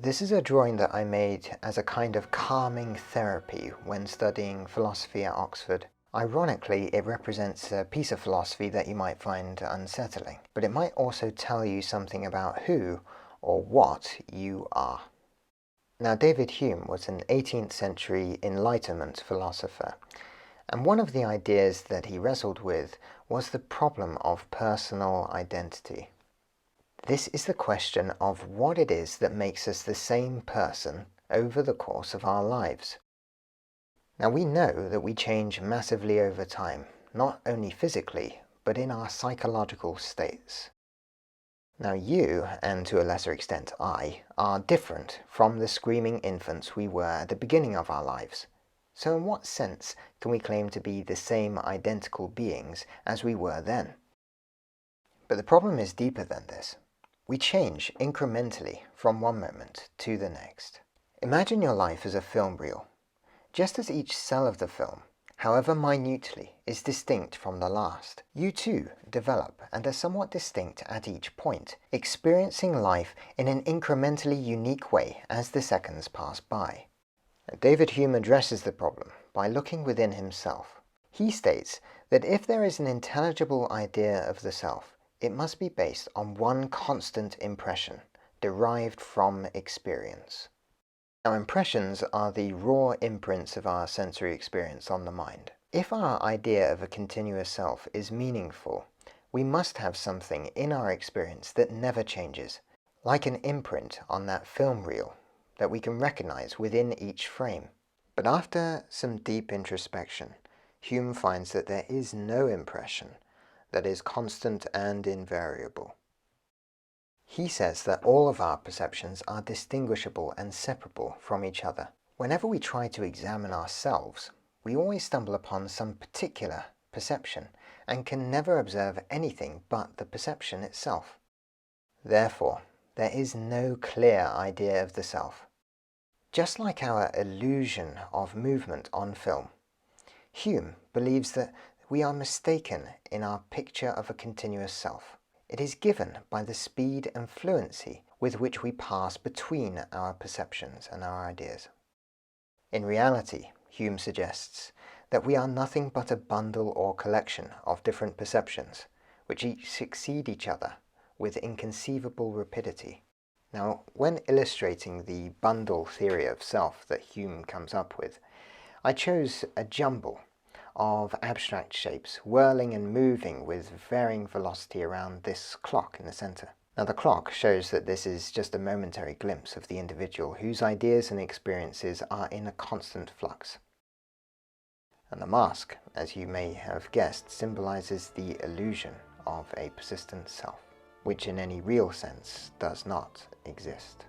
This is a drawing that I made as a kind of calming therapy when studying philosophy at Oxford. Ironically, it represents a piece of philosophy that you might find unsettling, but it might also tell you something about who or what you are. Now, David Hume was an 18th century Enlightenment philosopher, and one of the ideas that he wrestled with was the problem of personal identity. This is the question of what it is that makes us the same person over the course of our lives. Now, we know that we change massively over time, not only physically, but in our psychological states. Now, you, and to a lesser extent I, are different from the screaming infants we were at the beginning of our lives. So in what sense can we claim to be the same identical beings as we were then? But the problem is deeper than this. We change incrementally from one moment to the next. Imagine your life as a film reel. Just as each cell of the film, however minutely, is distinct from the last, you too develop and are somewhat distinct at each point, experiencing life in an incrementally unique way as the seconds pass by. David Hume addresses the problem by looking within himself. He states that if there is an intelligible idea of the self, it must be based on one constant impression, derived from experience. Now, impressions are the raw imprints of our sensory experience on the mind. If our idea of a continuous self is meaningful, we must have something in our experience that never changes, like an imprint on that film reel that we can recognize within each frame. But after some deep introspection, Hume finds that there is no impression that is constant and invariable. He says that all of our perceptions are distinguishable and separable from each other. Whenever we try to examine ourselves, we always stumble upon some particular perception and can never observe anything but the perception itself. Therefore, there is no clear idea of the self. Just like our illusion of movement on film, Hume believes that we are mistaken in our picture of a continuous self. It is given by the speed and fluency with which we pass between our perceptions and our ideas. In reality, Hume suggests that we are nothing but a bundle or collection of different perceptions, which each succeed each other with inconceivable rapidity. Now, when illustrating the bundle theory of self that Hume comes up with, I chose a jumble of abstract shapes whirling and moving with varying velocity around this clock in the center. Now, the clock shows that this is just a momentary glimpse of the individual whose ideas and experiences are in a constant flux. And the mask, as you may have guessed, symbolizes the illusion of a persistent self, which in any real sense does not exist.